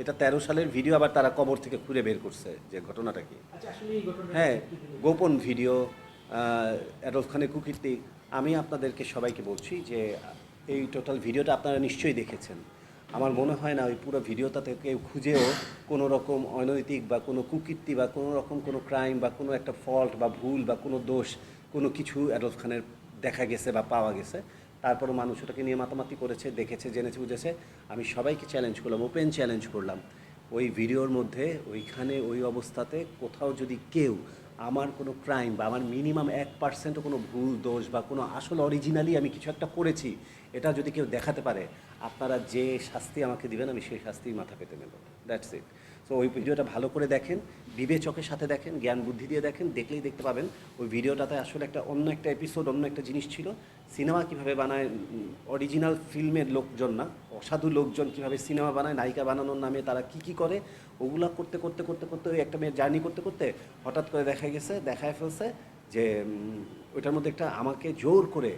এটা 13 সালের ভিডিও, আবার তারা কবর থেকে খুঁড়ে বের করছে যে ঘটনাটা কি। আচ্ছা আসলে এই ঘটনাটা হ্যাঁ, একটু যদি গোপন ভিডিও, অ্যাডলফ খানের কুকীর্তি। আমি আপনাদেরকে সবাইকে বলছি যে এই টোটাল ভিডিওটা আপনারা নিশ্চয়ই দেখেছেন। আমার মনে হয় না ওই পুরো ভিডিওটাতে কেউ খুঁজেও কোনো রকম অনৈতিক বা কোনো কুকীর্তি বা কোনো রকম কোনো ক্রাইম বা কোনো একটা ফল্ট বা ভুল বা কোনো দোষ কোনো কিছু অ্যাডলফ খানের দেখা গেছে বা পাওয়া গেছে। তারপরও মানুষ ওটাকে নিয়ে মাতামাতি করেছে, দেখেছে, জেনেছে, বুঝেছে। আমি সবাইকে চ্যালেঞ্জ করলাম, ওপেন চ্যালেঞ্জ করলাম, ওই ভিডিওর মধ্যে ওইখানে ওই অবস্থাতে কোথাও যদি কেউ আমার কোনো ক্রাইম বা আমার মিনিমাম 1%ও কোনো ভুল দোষ বা কোনো আসল অরিজিনালি আমি কিছু একটা করেছি এটা যদি কেউ দেখাতে পারে, আপনারা যে শাস্তি আমাকে দিবেন আমি সেই শাস্তি মাথা পেতে নেব। That's it. সো ওই ভিডিওটা ভালো করে দেখেন, বিবেচকের সাথে দেখেন, জ্ঞান বুদ্ধি দিয়ে দেখেন, দেখলেই দেখতে পাবেন ওই ভিডিওটাতে আসলে একটা অন্য একটা এপিসোড, অন্য একটা জিনিস ছিল। সিনেমা কীভাবে বানায়, অরিজিনাল ফিল্মের লোকজন না, অসাধু লোকজন কীভাবে সিনেমা বানায়, নায়িকা বানানোর নামে তারা কি কি করে, ওগুলা করতে করতে করতে করতে ওই একটা মেয়ের জার্নি করতে করতে হঠাৎ করে দেখায় ফেলছে যে ওইটার মধ্যে একটা আমাকে জোর করে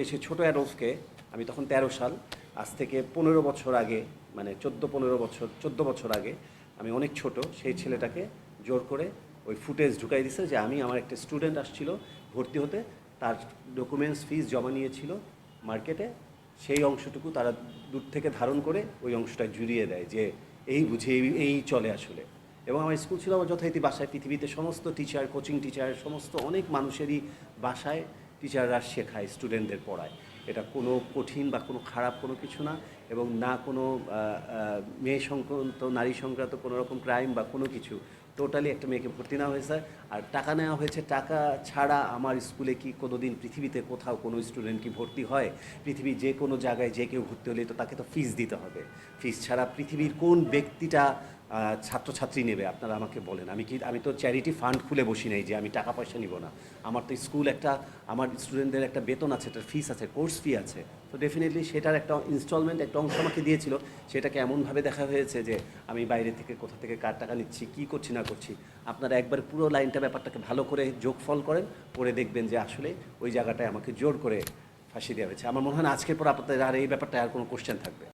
সে ছোটো অ্যাডলফকে, আমি তখন 13 সাল, আজ থেকে 15 বছর আগে, মানে 14 বছর আগে, আমি অনেক ছোট, সেই ছেলেটাকে জোর করে ওই ফুটেজ ঢুকাই দিছে যে আমি, আমার একটা স্টুডেন্ট আসছিল ভর্তি হতে, তার ডকুমেন্টস ফিস জমা নিয়েছিল মার্কেটে, সেই অংশটুকু তারা দূর থেকে ধারণ করে ওই অংশটা জুড়িয়ে দেয় যে এই বুঝে এই চলে আসলে। এবং আমার স্কুল ছিল আমার যথারীতি বাসায়, পৃথিবীতে সমস্ত টিচার, কোচিং টিচার, সমস্ত অনেক মানুষেরই বাসায় টিচাররা শেখায়, স্টুডেন্টদের পড়ায়। এটা কোনো কঠিন বা কোনো খারাপ কোনো কিছু না, এবং না কোনো মেয়ে সংক্রান্ত, নারী সংক্রান্ত কোনো রকম ক্রাইম বা কোনো কিছু। টোটালি একটা মেয়েকে ভর্তি নেওয়া হয়েছে, আর টাকা নেওয়া হয়েছে। টাকা ছাড়া আমার স্কুলে কি কোনো দিন পৃথিবীতে কোথাও কোনো স্টুডেন্ট কি ভর্তি হয়? পৃথিবীর যে কোনো জায়গায় যে কেউ ভর্তি হলে তো তাকে তো ফিস দিতে হবে। ফিস ছাড়া পৃথিবীর কোন ব্যক্তিটা ছাত্রছাত্রী নেবে আপনারা আমাকে বলেন। আমি তো চ্যারিটি ফান্ড খুলে বসি নাই যে আমি টাকা পয়সা নিব না। আমার তো স্কুল একটা, আমার স্টুডেন্টদের একটা বেতন আছে, একটা ফিস আছে, কোর্স ফি আছে। তো ডেফিনেটলি সেটার একটা ইনস্টলমেন্ট, একটা অংশ আমাকে দিয়েছিল। সেটাকে এমনভাবে দেখা হয়েছে যে আমি বাইরে থেকে কোথা থেকে কার টাকা নিচ্ছি, কী করছি না করছি। আপনারা একবার পুরো লাইনটা, ব্যাপারটাকে ভালো করে যোগফল করেন, করে দেখবেন যে আসলে ওই জায়গাটায় আমাকে জোর করে ফাঁসি দেওয়া হয়েছে। আমার মনে হয় না আজকের পর আপনাদের আর এই ব্যাপারটা আর কোনো কোশ্চেন থাকবে।